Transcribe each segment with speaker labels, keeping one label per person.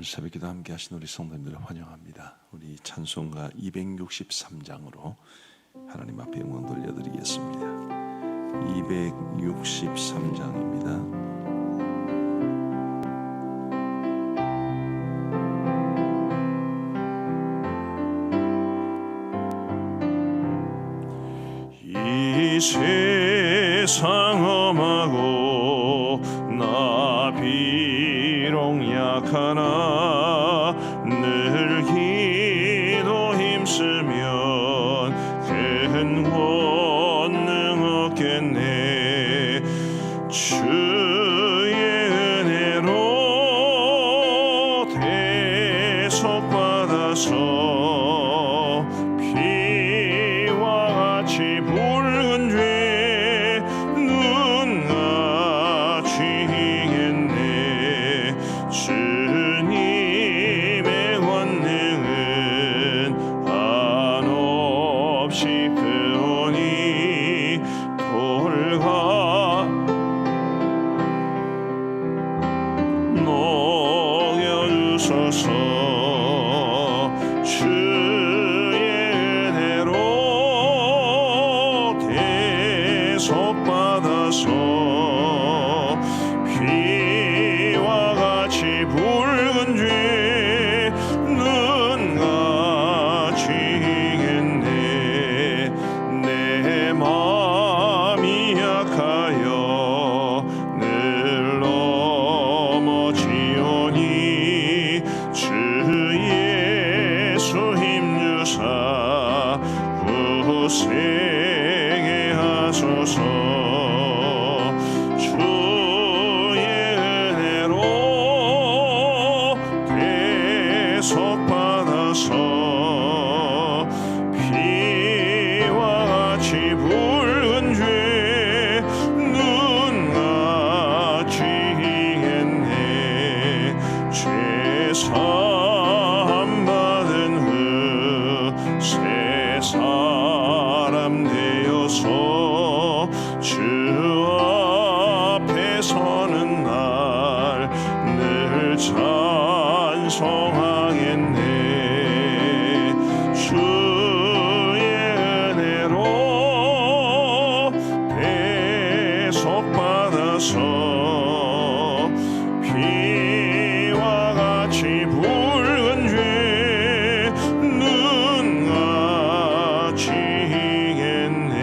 Speaker 1: 오늘 새벽기도 함께 하신 우리 성도님들을 환영합니다. 우리 찬송가 263장으로 하나님 앞에 영광 돌려드리겠습니다. 263장입니다. 이 세상 험하고 나 비록 약하나 늘 기도 힘쓰면 큰 권능 얻겠네. 주의 은혜로 대속받아서 붉은 죄 눈같이 희겠네. 주님의 권능은 한없이 크오니 돌과 녹여주소서. 받아서 피와 같이 붉은 죄 눈같이 희겠네. 내 마음이 약하여 늘 넘어지오니 주 예수 힘주사 굳세게 하소서. 주의 은혜로 대속받아서 피와 같이 붉은 죄 눈같이 희겠네. 죄사함 받은 후 새 사람 되어서 주 앞에 서는 날 늘 찬송하겠네. 주의 은혜로 대속받아서 피와 같이 붉은 죄 눈같이 희겠네.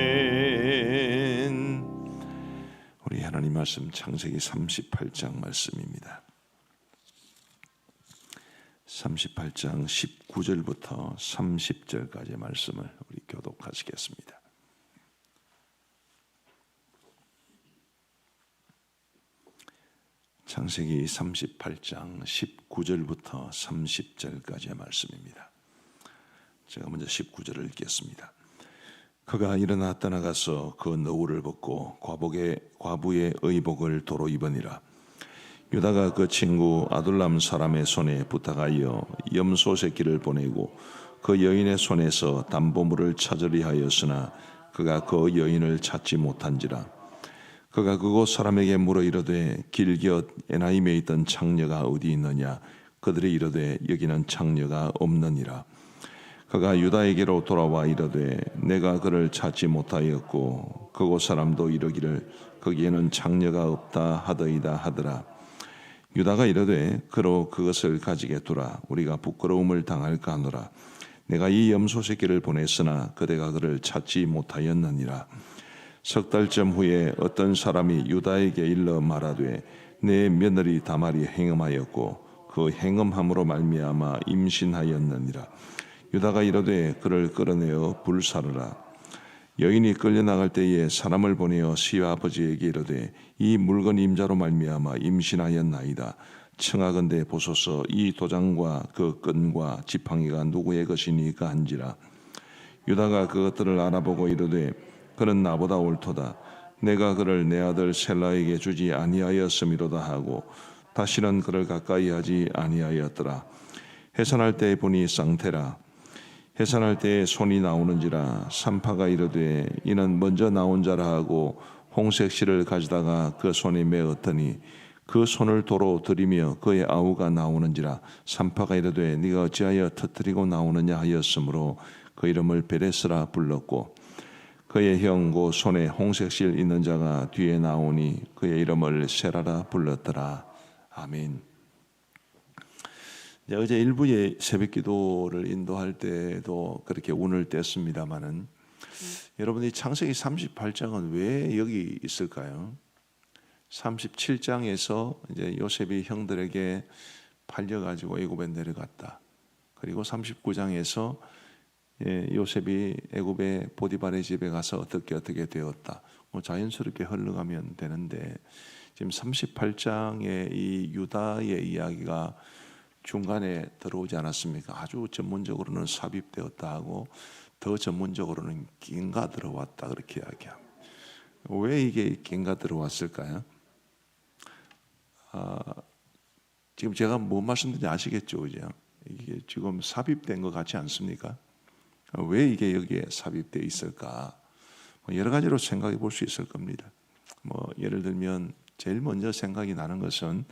Speaker 1: 아멘. 우리 하나님 말씀 창세기 38장 말씀입니다. 38장 19절부터 30절까지의 말씀을 우리 교독하시겠습니다. 창세기 38장 19절부터 30절까지의 말씀입니다. 제가 먼저 19절을 읽겠습니다. 그가 일어나 떠나가서 그 너울을 벗고 과부의 의복을 도로 입으니라. 유다가 그 친구 아둘람 사람의 손에 부탁하여 염소 새끼를 보내고 그 여인의 손에서 담보물을 찾으려 하였으나 그가 그 여인을 찾지 못한지라. 그가 그곳 사람에게 물어 이르되 길곁 에나임에 있던 창녀가 어디 있느냐. 그들이 이르되 여기는 창녀가 없느니라. 그가 유다에게로 돌아와 이르되 내가 그를 찾지 못하였고 그곳 사람도 이르기를 거기에는 창녀가 없다 하더이다 하더라. 유다가 이르되 그로 그것을 가지게 두라. 우리가 부끄러움을 당할까 하노라. 내가 이 염소 새끼를 보냈으나 그대가 그를 찾지 못하였느니라. 석 달쯤 후에 어떤 사람이 유다에게 일러 말하되 내 며느리 다말이 행음하였고 그 행음함으로 말미암아 임신하였느니라. 유다가 이르되 그를 끌어내어 불사르라. 여인이 끌려나갈 때에 사람을 보내어 시아버지에게 이르되 이 물건 임자로 말미암아 임신하였나이다. 청하건대 보소서 이 도장과 그 끈과 지팡이가 누구의 것이니까 한지라. 유다가 그것들을 알아보고 이르되 그는 나보다 옳도다. 내가 그를 내 아들 셀라에게 주지 아니하였음이로다 하고 다시는 그를 가까이 하지 아니하였더라. 해산할 때 보니 쌍태라. 해산할 때에 손이 나오는지라. 산파가 이르되 이는 먼저 나온 자라 하고 홍색 실을 가져다가 그 손에 메었더니 그 손을 도로 들이며 그의 아우가 나오는지라 산파가 이르되 네가 어찌하여 터뜨리고 나오느냐 하였으므로 그 이름을 베레스라 불렀고 그의 형 그 손에 홍색 실 있는 자가 뒤에 나오니 그의 이름을 세라라 불렀더라. 아멘. 어제 일부의 새벽 기도를 인도할 때도 그렇게 운을 뗐습니다마는 여러분이 창세기 38장은 왜 여기 있을까요? 37장에서 이제 요셉이 형들에게 팔려가지고 애굽에 내려갔다. 그리고 39장에서 요셉이 애굽의 보디발의 집에 가서 어떻게 되었다. 자연스럽게 흘러가면 되는데 지금 38장의 이 유다의 이야기가 중간에 들어오지 않았습니까? 아주 전문적으로는 삽입되었다 하고 더 전문적으로는 낀가 들어왔다 그렇게 이야기합니다. 왜 이게 낀가 들어왔을까요? 지금 제가 뭐 말씀드린지 아시겠죠, 그죠? 이게 지금 삽입된 것 같지 않습니까? 왜 이게 여기에 삽입되어 있을까? 여러 가지로 생각해 볼 수 있을 겁니다. 예를 들면 제일 먼저 생각이 나는 것은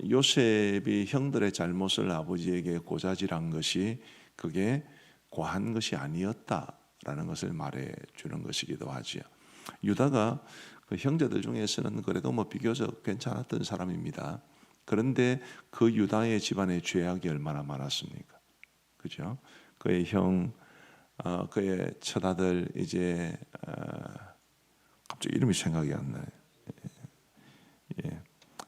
Speaker 1: 요셉이 형들의 잘못을 아버지에게 고자질한 것이 그게 과한 것이 아니었다라는 것을 말해 주는 것이기도 하지요. 유다가 그 형제들 중에서는 그래도 비교적 괜찮았던 사람입니다. 그런데 그 유다의 집안의 죄악이 얼마나 많았습니까? 그죠? 그의 형, 그의 처아들 이제 갑자기 이름이 생각이 안 나요.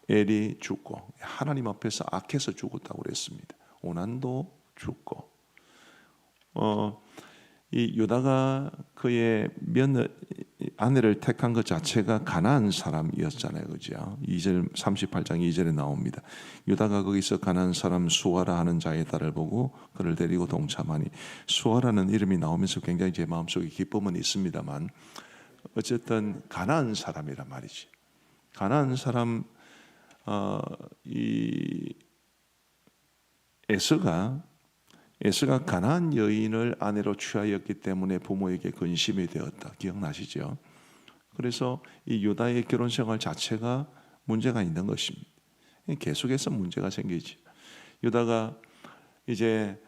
Speaker 1: 엘이 죽고 하나님 앞에서 악해서 죽었다고 그랬습니다. 오난도 죽고 이 유다가 그의 아내를 택한 것 자체가 가나안 사람이었잖아요, 그죠? 2절 38장 2절에 나옵니다. 유다가 거기서 가나안 사람 수아라 하는 자의 딸을 보고 그를 데리고 동참하니 수아라는 이름이 나오면서 굉장히 제 마음속에 기쁨은 있습니다만 어쨌든 가나안 사람이란 말이지. 가나안 사람 이 에서가 가나안 여인을 아내로 취하였기 때문에 부모에게 근심이 되었다. 기억나시죠? 그래서 이 유다의 결혼 생활 자체가 문제가 있는 것입니다. 계속해서 문제가 생기지. 유다가 이제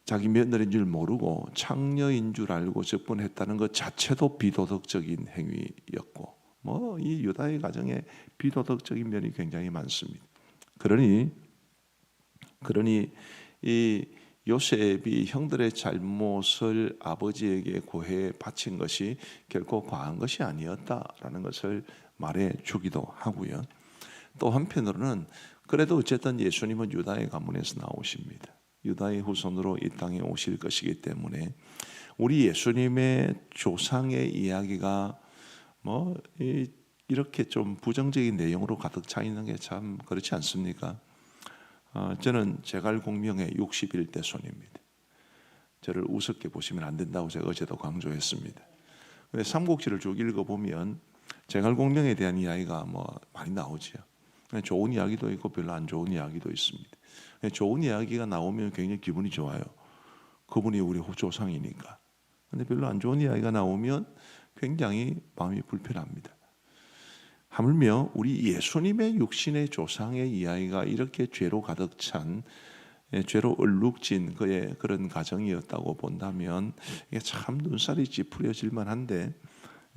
Speaker 1: 자기 며느리인 줄 모르고 창녀인 줄 알고 접근했다는 것 자체도 비도덕적인 행위였고, 이 유다의 가정에 비도덕적인 면이 굉장히 많습니다. 그러니 이 요셉이 형들의 잘못을 아버지에게 고해 바친 것이 결코 과한 것이 아니었다라는 것을 말해 주기도 하고요. 또 한편으로는 그래도 어쨌든 예수님은 유다의 가문에서 나오십니다. 유다의 후손으로 이 땅에 오실 것이기 때문에 우리 예수님의 조상의 이야기가 이렇게 좀 부정적인 내용으로 가득 차 있는 게 참 그렇지 않습니까? 저는 제갈공명의 61대 손입니다. 저를 우습게 보시면 안 된다고 제가 어제도 강조했습니다. 근데 삼국지를 쭉 읽어보면 제갈공명에 대한 이야기가 많이 나오죠. 좋은 이야기도 있고 별로 안 좋은 이야기도 있습니다. 좋은 이야기가 나오면 굉장히 기분이 좋아요. 그분이 우리 조상이니까. 근데 별로 안 좋은 이야기가 나오면 굉장히 마음이 불편합니다. 하물며 우리 예수님의 육신의 조상의 이야기가 이렇게 죄로 가득 찬, 죄로 얼룩진 그의 그런 가정이었다고 본다면 이게 참 눈살이 찌푸려질 만한데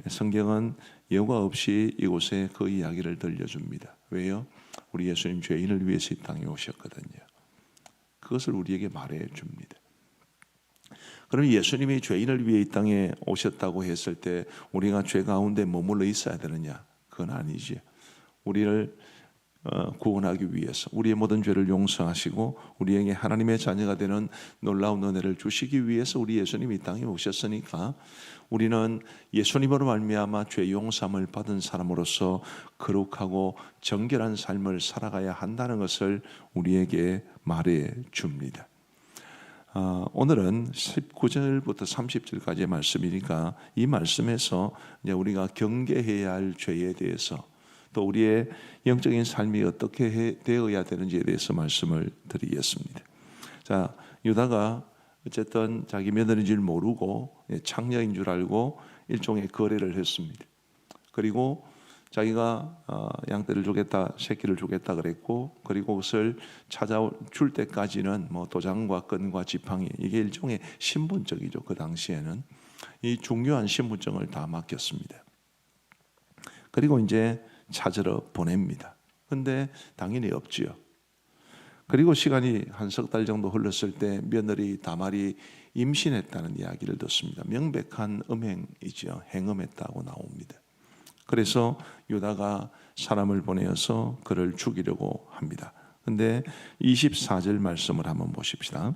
Speaker 1: 성경은 여과 없이 이곳에 그 이야기를 들려줍니다. 왜요? 우리 예수님 죄인을 위해서 이 땅에 오셨거든요. 그것을 우리에게 말해 줍니다. 그럼 예수님이 죄인을 위해 이 땅에 오셨다고 했을 때 우리가 죄 가운데 머물러 있어야 되느냐? 그건 아니지. 우리를 구원하기 위해서 우리의 모든 죄를 용서하시고 우리에게 하나님의 자녀가 되는 놀라운 은혜를 주시기 위해서 우리 예수님이 이 땅에 오셨으니까 우리는 예수님으로 말미암아 죄 용서함을 받은 사람으로서 거룩하고 정결한 삶을 살아가야 한다는 것을 우리에게 말해 줍니다. 오늘은 19절부터 30절까지의 말씀이니까 이 말씀에서 이제 우리가 경계해야 할 죄에 대해서 또 우리의 영적인 삶이 어떻게 되어야 되는지에 대해서 말씀을 드리겠습니다. 자, 유다가 어쨌든 자기 며느리인 줄 모르고 창녀인 줄 알고 일종의 거래를 했습니다. 그리고 자기가 양떼를 주겠다, 새끼를 주겠다 그랬고, 그리고 그것을 찾아줄 때까지는 뭐 도장과 건과 지팡이, 이게 일종의 신분증이죠. 그 당시에는 이 중요한 신분증을 다 맡겼습니다. 그리고 이제 찾으러 보냅니다. 근데 당연히 없지요. 그리고 시간이 한 석 달 정도 흘렀을 때 며느리 다말이 임신했다는 이야기를 듣습니다. 명백한 음행이죠. 행음했다고 나옵니다. 그래서 유다가 사람을 보내어서 그를 죽이려고 합니다. 근데 24절 말씀을 한번 보십시다.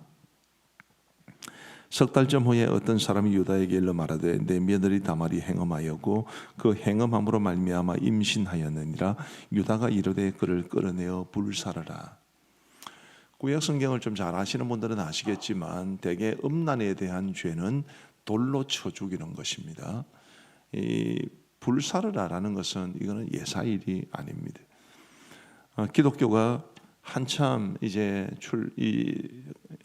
Speaker 1: 석 달쯤 후에 어떤 사람이 유다에게 일러 말하되 내 며느리 다말이 행음하였고 그 행음함으로 말미암아 임신하였느니라. 유다가 이르되 그를 끌어내어 불사르라. 구약 성경을 좀 잘 아시는 분들은 아시겠지만 대개 음란에 대한 죄는 돌로 쳐 죽이는 것입니다. 이 불사르라라는 것은 이거는 예사일이 아닙니다. 기독교가 한참 이제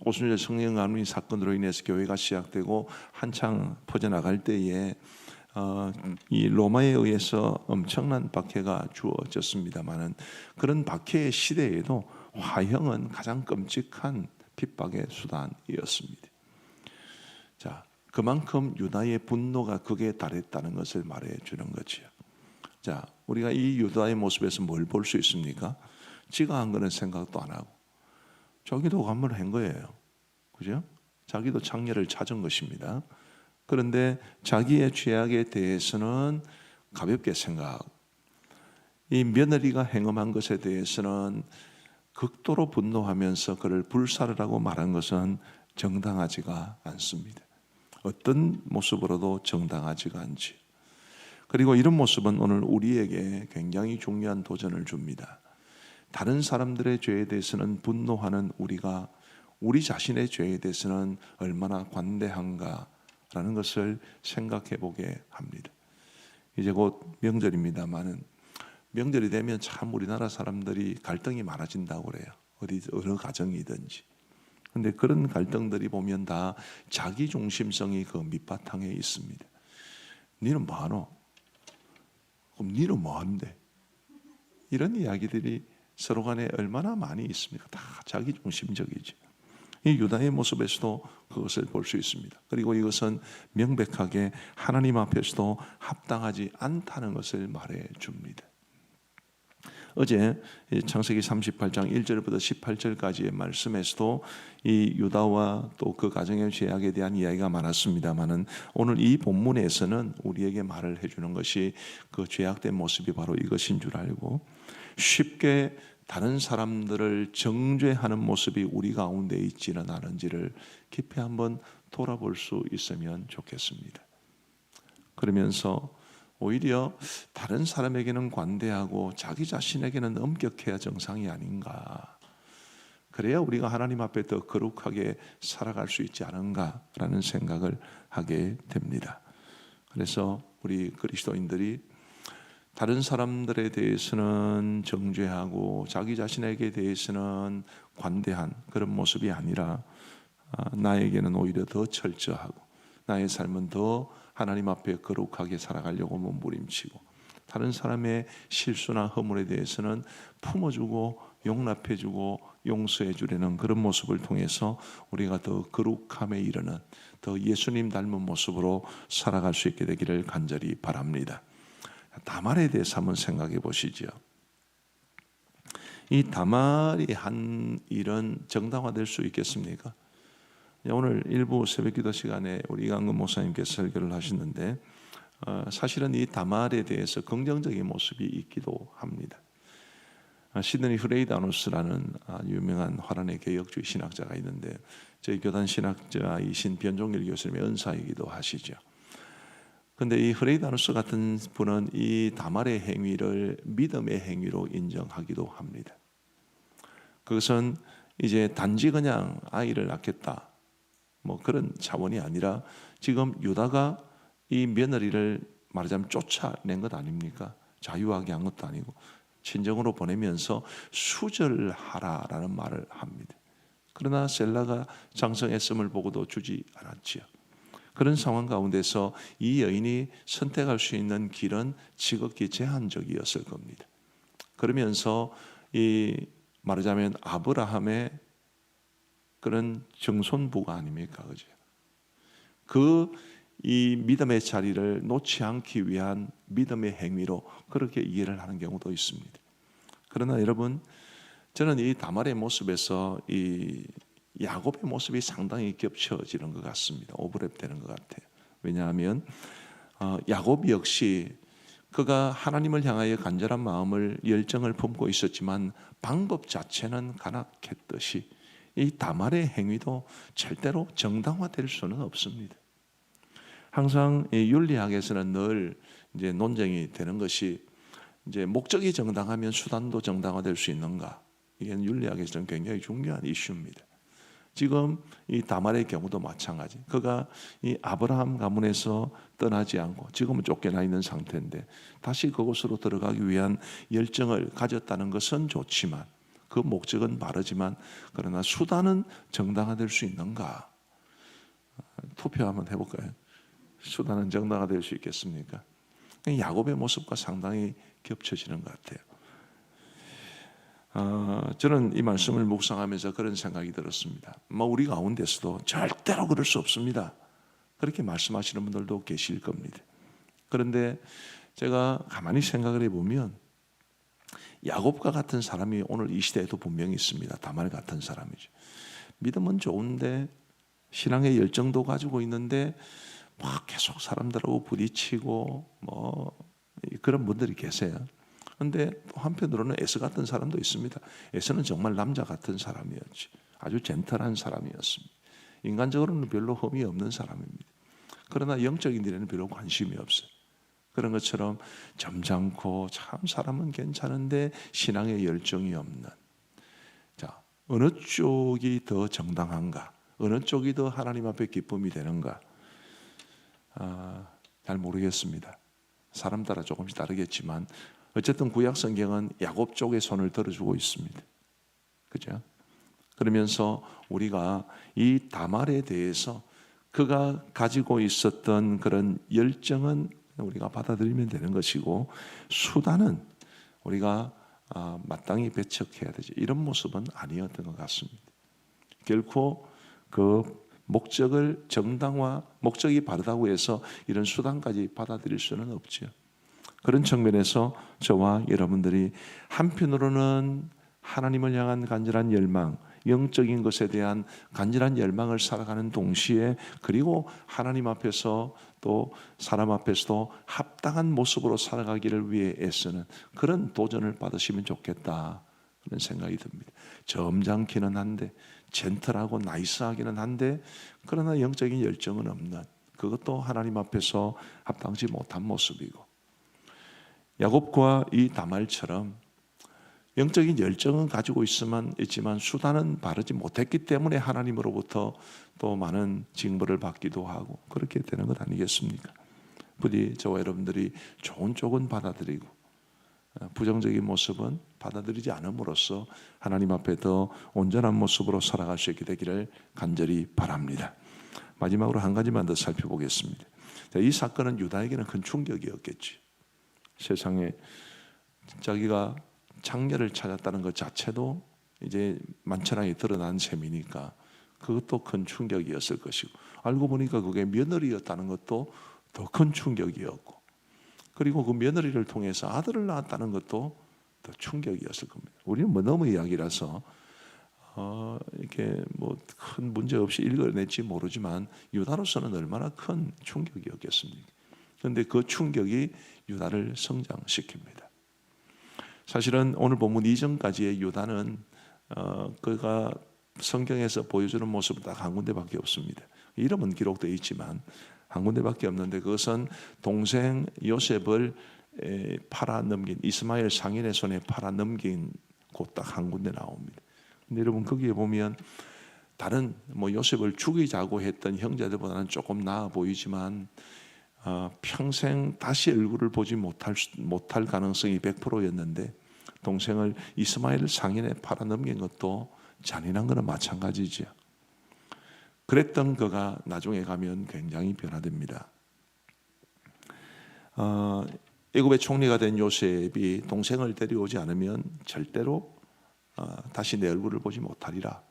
Speaker 1: 오순절 성령 가문의 사건으로 인해서 교회가 시작되고 한창 퍼져나갈 때에 이 로마에 의해서 엄청난 박해가 주어졌습니다만은 그런 박해의 시대에도 화형은 가장 끔찍한 핍박의 수단이었습니다. 자, 그만큼 유다의 분노가 극에 달했다는 것을 말해주는 거지요. 자, 우리가 이 유다의 모습에서 뭘 볼 수 있습니까? 지가 한 거는 생각도 안 하고 자기도 간문을 한 거예요. 그죠? 자기도 창녀를 찾은 것입니다. 그런데 자기의 죄악에 대해서는 가볍게 생각하고 이 며느리가 행음한 것에 대해서는 극도로 분노하면서 그를 불사르라고 말한 것은 정당하지가 않습니다. 어떤 모습으로도 정당하지가 않지. 그리고 이런 모습은 오늘 우리에게 굉장히 중요한 도전을 줍니다. 다른 사람들의 죄에 대해서는 분노하는 우리가 우리 자신의 죄에 대해서는 얼마나 관대한가라는 것을 생각해 보게 합니다. 이제 곧 명절입니다만은 명절이 되면 참 우리나라 사람들이 갈등이 많아진다고 그래요. 어느 가정이든지. 근데 그런 갈등들이 보면 다 자기 중심성이 그 밑바탕에 있습니다. 니는 뭐하노? 그럼 니는 뭐하는데? 이런 이야기들이 서로 간에 얼마나 많이 있습니까? 다 자기 중심적이죠. 이 유다의 모습에서도 그것을 볼 수 있습니다. 그리고 이것은 명백하게 하나님 앞에서도 합당하지 않다는 것을 말해 줍니다. 어제 창세기 38장 1절부터 18절까지의 말씀에서도 이 유다와 또 그 가정의 죄악에 대한 이야기가 많았습니다만은 오늘 이 본문에서는 우리에게 말을 해주는 것이 그 죄악된 모습이 바로 이것인 줄 알고 쉽게 다른 사람들을 정죄하는 모습이 우리 가운데 있지는 않은지를 깊이 한번 돌아볼 수 있으면 좋겠습니다. 그러면서 오히려 다른 사람에게는 관대하고 자기 자신에게는 엄격해야 정상이 아닌가. 그래야 우리가 하나님 앞에 더 거룩하게 살아갈 수 있지 않은가라는 생각을 하게 됩니다. 그래서 우리 그리스도인들이 다른 사람들에 대해서는 정죄하고 자기 자신에게 대해서는 관대한 그런 모습이 아니라 나에게는 오히려 더 철저하고 나의 삶은 더 하나님 앞에 거룩하게 살아가려고 몸부림치고 다른 사람의 실수나 허물에 대해서는 품어주고 용납해주고 용서해주려는 그런 모습을 통해서 우리가 더 거룩함에 이르는 더 예수님 닮은 모습으로 살아갈 수 있게 되기를 간절히 바랍니다. 다말에 대해서 한번 생각해 보시죠. 이 다말이 한 일은 정당화될 수 있겠습니까? 오늘 일부 새벽기도 시간에 우리 이강근 목사님께서 설교를 하시는데 사실은 이 다말에 대해서 긍정적인 모습이 있기도 합니다. 시드니 프레이다누스라는 유명한 화란의 개혁주의 신학자가 있는데 저희 교단 신학자이신 변종일 교수님의 은사이기도 하시죠. 그런데 이 프레이다누스 같은 분은 이 다말의 행위를 믿음의 행위로 인정하기도 합니다. 그것은 이제 단지 그냥 아이를 낳겠다 뭐 그런 차원이 아니라 지금 유다가 이 며느리를 말하자면 쫓아낸 것 아닙니까? 자유하게 한 것도 아니고 친정으로 보내면서 수절하라라는 말을 합니다. 그러나 셀라가 장성했음을 보고도 주지 않았지요. 그런 상황 가운데서 이 여인이 선택할 수 있는 길은 지극히 제한적이었을 겁니다. 그러면서 이 말하자면 아브라함의 그런 정손부가 아닙니까, 그죠? 이 믿음의 자리를 놓지 않기 위한 믿음의 행위로 그렇게 이해를 하는 경우도 있습니다. 그러나 여러분, 저는 이 다말의 모습에서 이 야곱의 모습이 상당히 겹쳐지는 것 같습니다. 오버랩되는 것 같아요. 왜냐하면 야곱 역시 그가 하나님을 향하여 간절한 마음을 열정을 품고 있었지만 방법 자체는 간악했듯이 이 다말의 행위도 절대로 정당화될 수는 없습니다. 항상 이 윤리학에서는 늘 이제 논쟁이 되는 것이 이제 목적이 정당하면 수단도 정당화될 수 있는가? 이게 윤리학에서는 굉장히 중요한 이슈입니다. 지금 이 다말의 경우도 마찬가지. 그가 이 아브라함 가문에서 떠나지 않고 지금은 쫓겨나 있는 상태인데 다시 그곳으로 들어가기 위한 열정을 가졌다는 것은 좋지만 그 목적은 바르지만 그러나 수단은 정당화될 수 있는가? 투표 한번 해볼까요? 수단은 정당화될 수 있겠습니까? 야곱의 모습과 상당히 겹쳐지는 것 같아요. 저는 이 말씀을 묵상하면서 그런 생각이 들었습니다. 우리 가운데서도 절대로 그럴 수 없습니다. 그렇게 말씀하시는 분들도 계실 겁니다. 그런데 제가 가만히 생각을 해보면 야곱과 같은 사람이 오늘 이 시대에도 분명히 있습니다. 다말 같은 사람이죠. 믿음은 좋은데 신앙의 열정도 가지고 있는데 계속 사람들하고 부딪히고 그런 분들이 계세요. 그런데 또 한편으로는 에서 같은 사람도 있습니다. 에서는 정말 남자 같은 사람이었지. 아주 젠틀한 사람이었습니다. 인간적으로는 별로 흠이 없는 사람입니다. 그러나 영적인 일에는 별로 관심이 없어요. 그런 것처럼 점잖고 참 사람은 괜찮은데 신앙의 열정이 없는, 자, 어느 쪽이 더 정당한가? 어느 쪽이 더 하나님 앞에 기쁨이 되는가? 잘 모르겠습니다. 사람 따라 조금씩 다르겠지만 어쨌든 구약 성경은 야곱 쪽의 손을 들어주고 있습니다. 그죠? 그러면서 우리가 이 다말에 대해서 그가 가지고 있었던 그런 열정은 우리가 받아들이면 되는 것이고 수단은 우리가 마땅히 배척해야 되죠. 이런 모습은 아니었던 것 같습니다. 결코 그 목적을 목적이 바르다고 해서 이런 수단까지 받아들일 수는 없죠. 그런 측면에서 저와 여러분들이 한편으로는 하나님을 향한 간절한 열망, 영적인 것에 대한 간절한 열망을 살아가는 동시에 그리고 하나님 앞에서 또 사람 앞에서도 합당한 모습으로 살아가기를 위해 애쓰는 그런 도전을 받으시면 좋겠다 그런 생각이 듭니다. 점잖기는 한데 젠틀하고 나이스하기는 한데 그러나 영적인 열정은 없는, 그것도 하나님 앞에서 합당치 못한 모습이고, 야곱과 이 다말처럼 영적인 열정은 가지고 있지만 수단은 바르지 못했기 때문에 하나님으로부터 또 많은 징벌을 받기도 하고 그렇게 되는 것 아니겠습니까? 부디 저와 여러분들이 좋은 쪽은 받아들이고 부정적인 모습은 받아들이지 않음으로써 하나님 앞에 더 온전한 모습으로 살아갈 수 있게 되기를 간절히 바랍니다. 마지막으로 한 가지만 더 살펴보겠습니다. 이 사건은 유다에게는 큰 충격이었겠지. 세상에 자기가 장녀를 찾았다는 것 자체도 이제 만천하에 드러난 셈이니까 그것도 큰 충격이었을 것이고, 알고 보니까 그게 며느리였다는 것도 더 큰 충격이었고, 그리고 그 며느리를 통해서 아들을 낳았다는 것도 더 충격이었을 겁니다. 우리는 너무 이야기라서 이렇게 큰 문제 없이 읽어낼지 모르지만 유다로서는 얼마나 큰 충격이었겠습니까? 그런데 그 충격이 유다를 성장시킵니다. 사실은 오늘 본문 이전까지의 유다는 그가 성경에서 보여주는 모습은 딱 한 군데밖에 없습니다. 이름은 기록되어 있지만 한 군데밖에 없는데 그것은 동생 요셉을 팔아넘긴 이스마엘 상인의 손에 팔아넘긴 곳 딱 한 군데 나옵니다. 근데 여러분 거기에 보면 다른 요셉을 죽이자고 했던 형제들보다는 조금 나아 보이지만 평생 다시 얼굴을 보지 못할 가능성이 100%였는데 동생을 이스마엘 상인에 팔아넘긴 것도 잔인한 거는 마찬가지죠. 그랬던 그가 나중에 가면 굉장히 변화됩니다. 애굽의 총리가 된 요셉이 동생을 데려오지 않으면 절대로 다시 내 얼굴을 보지 못하리라,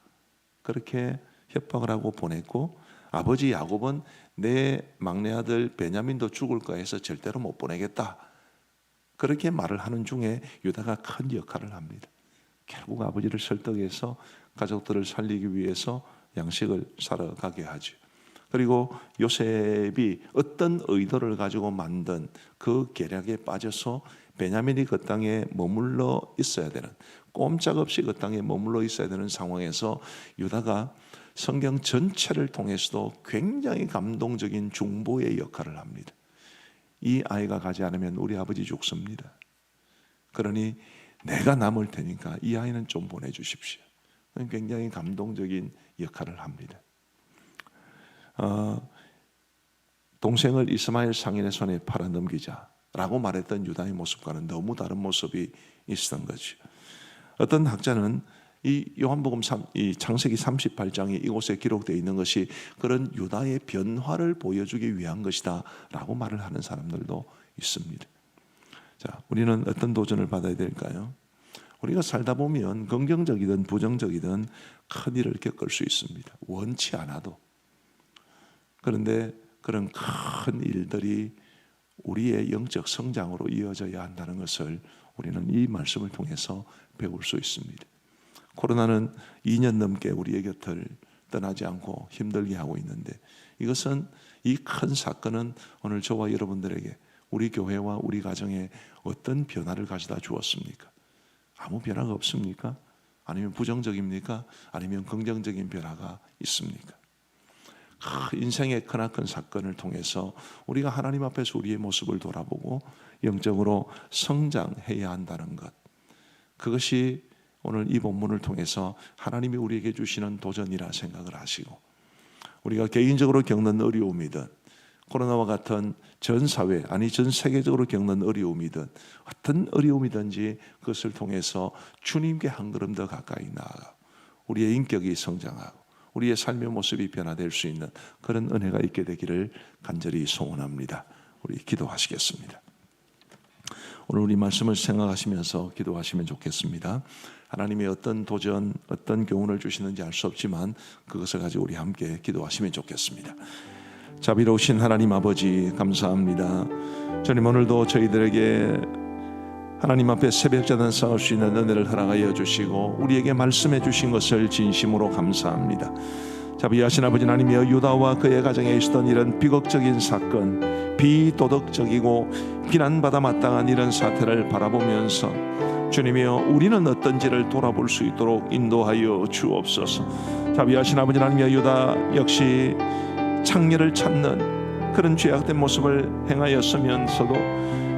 Speaker 1: 그렇게 협박을 하고 보냈고, 아버지 야곱은 내 막내 아들 베냐민도 죽을 거 해서 절대로 못 보내겠다, 그렇게 말을 하는 중에 유다가 큰 역할을 합니다. 결국 아버지를 설득해서 가족들을 살리기 위해서 양식을 사러 가게 하죠. 그리고 요셉이 어떤 의도를 가지고 만든 그 계략에 빠져서 베냐민이 그 땅에 머물러 있어야 되는, 꼼짝없이 그 땅에 머물러 있어야 되는 상황에서 유다가 성경 전체를 통해서도 굉장히 감동적인 중보의 역할을 합니다. 이 아이가 가지 않으면 우리 아버지 죽습니다. 그러니 내가 남을 테니까 이 아이는 좀 보내주십시오. 굉장히 감동적인 역할을 합니다. 동생을 이스마엘 상인의 손에 팔아 넘기자라고 말했던 유다의 모습과는 너무 다른 모습이 있었던 거죠. 어떤 학자는 이 요한복음 이 창세기 38장이 이곳에 기록되어 있는 것이 그런 유다의 변화를 보여주기 위한 것이다 라고 말을 하는 사람들도 있습니다. 자, 우리는 어떤 도전을 받아야 될까요? 우리가 살다 보면 긍정적이든 부정적이든 큰 일을 겪을 수 있습니다. 원치 않아도. 그런데 그런 큰 일들이 우리의 영적 성장으로 이어져야 한다는 것을 우리는 이 말씀을 통해서 배울 수 있습니다. 코로나는 2년 넘게 우리의 곁을 떠나지 않고 힘들게 하고 있는데, 이것은, 이 큰 사건은 오늘 저와 여러분들에게, 우리 교회와 우리 가정에 어떤 변화를 가져다 주었습니까? 아무 변화가 없습니까? 아니면 부정적입니까? 아니면 긍정적인 변화가 있습니까? 인생의 크나큰 사건을 통해서 우리가 하나님 앞에서 우리의 모습을 돌아보고 영적으로 성장해야 한다는 것, 그것이 오늘 이 본문을 통해서 하나님이 우리에게 주시는 도전이라 생각을 하시고, 우리가 개인적으로 겪는 어려움이든 코로나와 같은 전 사회, 아니 전 세계적으로 겪는 어려움이든 어떤 어려움이든지 그것을 통해서 주님께 한 걸음 더 가까이 나아가 우리의 인격이 성장하고 우리의 삶의 모습이 변화될 수 있는 그런 은혜가 있게 되기를 간절히 소원합니다. 우리 기도하시겠습니다. 오늘 우리 말씀을 생각하시면서 기도하시면 좋겠습니다. 하나님이 어떤 도전, 어떤 교훈을 주시는지 알 수 없지만 그것을 가지고 우리 함께 기도하시면 좋겠습니다. 자비로우신 하나님 아버지, 감사합니다. 주님, 오늘도 저희들에게 하나님 앞에 새벽자단 싸울 수 있는 은혜를 허락하여 주시고 우리에게 말씀해 주신 것을 진심으로 감사합니다. 자비하신 아버지 하나님이여, 유다와 그의 가정에 있었던 이런 비극적인 사건, 비도덕적이고 비난받아 마땅한 이런 사태를 바라보면서 주님이여, 우리는 어떤지를 돌아볼 수 있도록 인도하여 주옵소서. 자비하신 아버지 하나님이여, 유다 역시 창녀를 찾는 그런 죄악된 모습을 행하였으면서도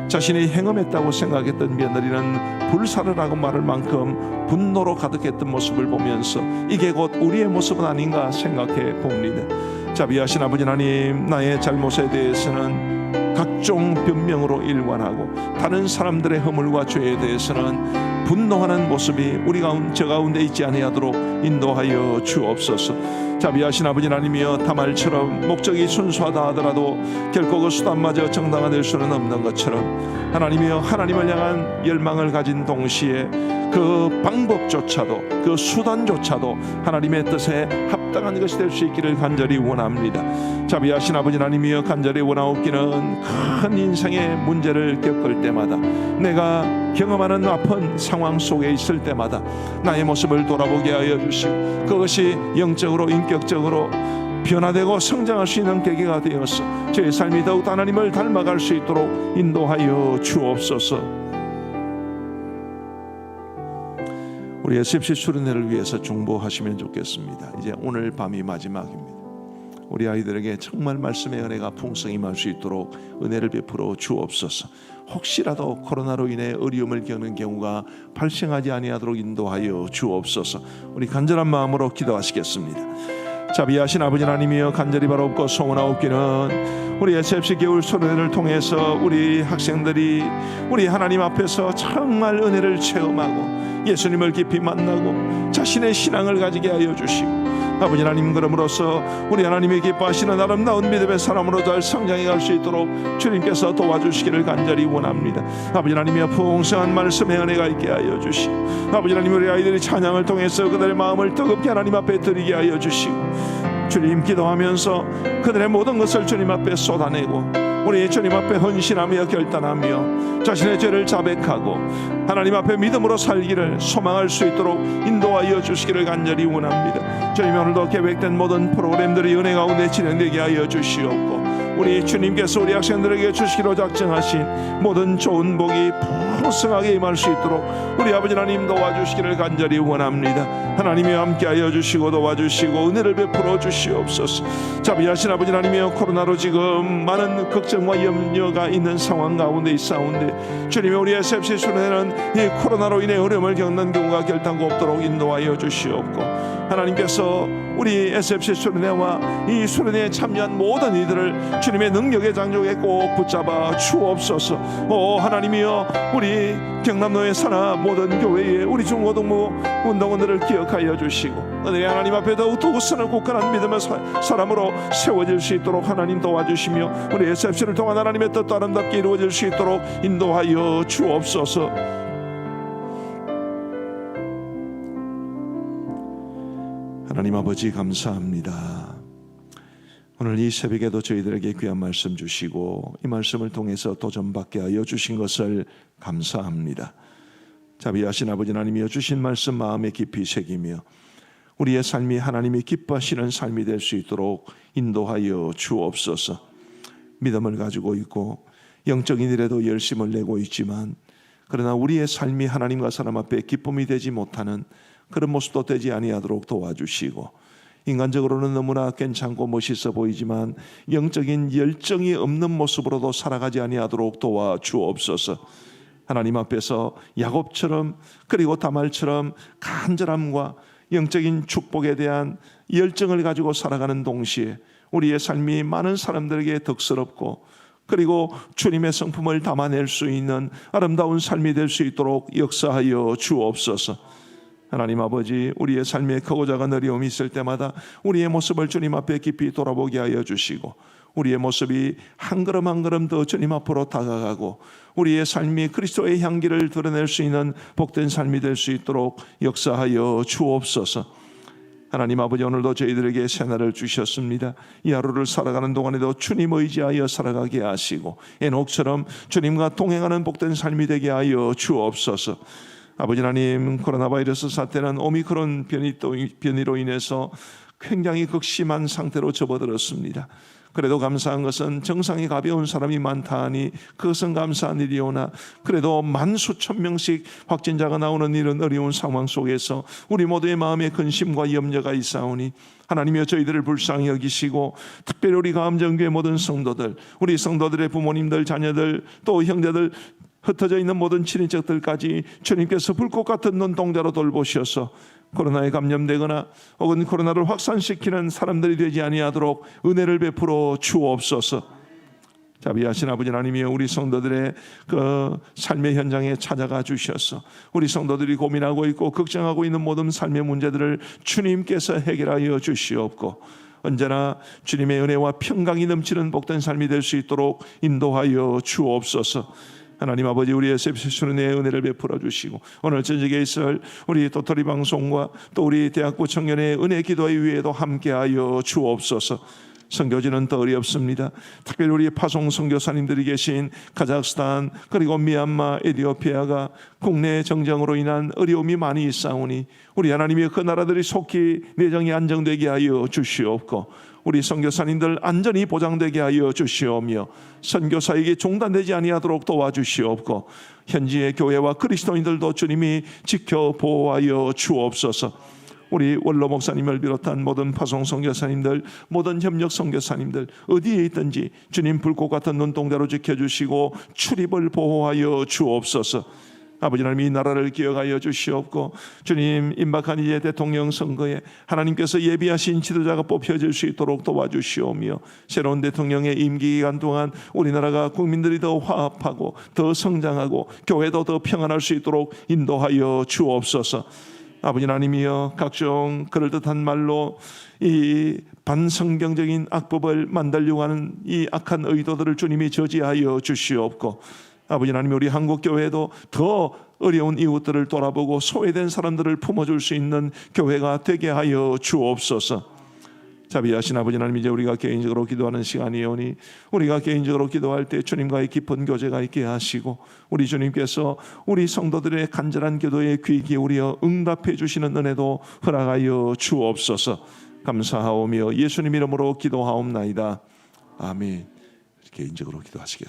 Speaker 1: 자신이 행음했다고 생각했던 며느리는 불사를 하고 말할 만큼 분노로 가득했던 모습을 보면서 이게 곧 우리의 모습은 아닌가 생각해 봅니다. 자비하신 아버지 하나님, 나의 잘못에 대해서는 각종 변명으로 일관하고 다른 사람들의 허물과 죄에 대해서는 분노하는 모습이 우리 저 가운데 있지 아니하도록 인도하여 주옵소서. 자비하신 아버지 하나님이여, 다말처럼 목적이 순수하다 하더라도 결코 그 수단마저 정당화될 수는 없는 것처럼 하나님이여, 하나님을 향한 열망을 가진 동시에 그 방법조차도 그 수단조차도 하나님의 뜻에 합당한 것이 될 수 있기를 간절히 원합니다. 자비하신 아버지 하나님이여, 간절히 원하옵기는 큰 인생의 문제를 겪을 때마다, 내가 경험하는 아픈 상황 속에 있을 때마다 나의 모습을 돌아보게 하여 주시고 그것이 영적으로 인격적으로 변화되고 성장할 수 있는 계기가 되어서 제 삶이 더욱 하나님을 닮아갈 수 있도록 인도하여 주옵소서. 우리의 sep시수련회를 위해서 중보하시면 좋겠습니다. 이제 오늘 밤이 마지막입니다. 우리 아이들에게 정말 말씀의 은혜가 풍성히 임할 수 있도록 은혜를 베풀어 주옵소서. 혹시라도 코로나로 인해 어려움을 겪는 경우가 발생하지 아니하도록 인도하여 주옵소서. 우리 간절한 마음으로 기도하시겠습니다. 자비하신 아버지 하나님이여, 간절히 바라옵고 소원하옵기는 우리 SFC 겨울 수련회를 통해서 우리 학생들이 우리 하나님 앞에서 정말 은혜를 체험하고 예수님을 깊이 만나고 자신의 신앙을 가지게 하여 주시고, 아버지 하나님, 그럼으로써 우리 하나님이 기뻐하시는 아름다운 믿음의 사람으로 잘 성장해 갈 수 있도록 주님께서 도와주시기를 간절히 원합니다. 아버지 하나님이여, 풍성한 말씀의 은혜가 있게 하여 주시고, 아버지 하나님, 우리 아이들이 찬양을 통해서 그들의 마음을 뜨겁게 하나님 앞에 드리게 하여 주시고, 주님 기도하면서 그들의 모든 것을 주님 앞에 쏟아내고 우리 주님 앞에 헌신하며 결단하며 자신의 죄를 자백하고 하나님 앞에 믿음으로 살기를 소망할 수 있도록 인도하여 주시기를 간절히 원합니다. 주님, 오늘도 계획된 모든 프로그램들이 은혜 가운데 진행되게 하여 주시옵고, 우리 주님께서 우리 학생들에게 주시기로 작정하신 모든 좋은 복이 풍성하게 임할 수 있도록 우리 아버지 하나님 도와주시기를 간절히 원합니다. 하나님이 함께하여 주시고 도와주시고 은혜를 베풀어 주시옵소서. 자비하신 아버지 하나님이여, 코로나로 지금 많은 걱정과 염려가 있는 상황 가운데 있사온데, 주님이 우리 SFC 수련회는 이 코로나로 인해 어려움을 겪는 경우가 결단코 없도록 인도하여 주시옵고, 하나님께서 우리 SFC 수련회와 이 수련회에 참여한 모든 이들을 주님의 능력의 장족에 꼭 붙잡아 주옵소서. 하나님이여, 우리 경남도의 산하 모든 교회에 우리 중고등부 운동원들을 기억하여 주시고 은혜의 하나님 앞에 더욱더 우선한 굳건한 믿음의 사람으로 세워질 수 있도록 하나님 도와주시며, 우리 SFC를 통한 하나님의 뜻도 아름답게 이루어질 수 있도록 인도하여 주옵소서. 하나님 아버지, 감사합니다. 오늘 이 새벽에도 저희들에게 귀한 말씀 주시고 이 말씀을 통해서 도전받게 하여 주신 것을 감사합니다. 자비하신 아버지 하나님이여, 주신 말씀 마음에 깊이 새기며 우리의 삶이 하나님이 기뻐하시는 삶이 될 수 있도록 인도하여 주옵소서. 믿음을 가지고 있고 영적인 일에도 열심을 내고 있지만, 그러나 우리의 삶이 하나님과 사람 앞에 기쁨이 되지 못하는 그런 모습도 되지 아니하도록 도와주시고, 인간적으로는 너무나 괜찮고 멋있어 보이지만 영적인 열정이 없는 모습으로도 살아가지 아니하도록 도와주옵소서. 하나님 앞에서 야곱처럼 그리고 다말처럼 간절함과 영적인 축복에 대한 열정을 가지고 살아가는 동시에 우리의 삶이 많은 사람들에게 덕스럽고 그리고 주님의 성품을 담아낼 수 있는 아름다운 삶이 될 수 있도록 역사하여 주옵소서. 하나님 아버지, 우리의 삶에 크고 작은 어려움이 있을 때마다 우리의 모습을 주님 앞에 깊이 돌아보게 하여 주시고, 우리의 모습이 한 걸음 한 걸음 더 주님 앞으로 다가가고 우리의 삶이 그리스도의 향기를 드러낼 수 있는 복된 삶이 될 수 있도록 역사하여 주옵소서. 하나님 아버지, 오늘도 저희들에게 새날을 주셨습니다. 이 하루를 살아가는 동안에도 주님 의지하여 살아가게 하시고 에녹처럼 주님과 동행하는 복된 삶이 되게 하여 주옵소서. 아버지 하나님, 코로나 바이러스 사태는 오미크론 변이로 인해서 굉장히 극심한 상태로 접어들었습니다. 그래도 감사한 것은 정상이 가벼운 사람이 많다 하니 그것은 감사한 일이오나, 그래도 만수천 명씩 확진자가 나오는 이런 어려운 상황 속에서 우리 모두의 마음에 근심과 염려가 있사오니 하나님이여, 저희들을 불쌍히 여기시고 특별히 우리 가암정교회 모든 성도들, 우리 성도들의 부모님들, 자녀들, 또 형제들, 흩어져 있는 모든 친인척들까지 주님께서 불꽃 같은 눈동자로 돌보셔서 코로나에 감염되거나 혹은 코로나를 확산시키는 사람들이 되지 아니하도록 은혜를 베풀어 주옵소서. 자비하신 아버지 하나님이여, 우리 성도들의 그 삶의 현장에 찾아가 주셔서 우리 성도들이 고민하고 있고 걱정하고 있는 모든 삶의 문제들을 주님께서 해결하여 주시옵고, 언제나 주님의 은혜와 평강이 넘치는 복된 삶이 될 수 있도록 인도하여 주옵소서. 하나님 아버지, 우리 SFC 수련회의 은혜를 베풀어 주시고 오늘 저녁에 있을 우리 도토리 방송과 또 우리 대학부 청년의 은혜 기도회 위에도 함께하여 주옵소서. 선교지는 더 어렵습니다. 특별히 우리 파송 선교사님들이 계신 카자흐스탄 그리고 미얀마, 에티오피아가 국내 정정으로 인한 어려움이 많이 있사오니 우리 하나님의 그 나라들이 속히 내정이 안정되게 하여 주시옵고, 우리 선교사님들 안전이 보장되게 하여 주시오며 선교사에게 중단되지 아니하도록 도와주시옵고, 현지의 교회와 그리스도인들도 주님이 지켜 보호하여 주옵소서. 우리 원로 목사님을 비롯한 모든 파송 선교사님들, 모든 협력 선교사님들 어디에 있든지 주님 불꽃 같은 눈동자로 지켜주시고 출입을 보호하여 주옵소서. 아버지 하나님, 이 나라를 기억하여 주시옵고, 주님, 임박한 이제 대통령 선거에 하나님께서 예비하신 지도자가 뽑혀질 수 있도록 도와주시오며, 새로운 대통령의 임기 기간 동안 우리나라가 국민들이 더 화합하고 더 성장하고 교회도 더 평안할 수 있도록 인도하여 주옵소서. 아버지 하나님이여, 각종 그럴듯한 말로 이 반성경적인 악법을 만들려고 하는 이 악한 의도들을 주님이 저지하여 주시옵고, 아버지 하나님, 우리 한국교회도 더 어려운 이웃들을 돌아보고 소외된 사람들을 품어줄 수 있는 교회가 되게 하여 주옵소서. 자비하신 아버지 하나님, 이제 우리가 개인적으로 기도하는 시간이 오니 우리가 개인적으로 기도할 때 주님과의 깊은 교제가 있게 하시고, 우리 주님께서 우리 성도들의 간절한 기도에 귀 기울여 응답해 주시는 은혜도 허락하여 주옵소서. 감사하오며 예수님 이름으로 기도하옵나이다. 아멘. 개인적으로 기도하시겠습니다.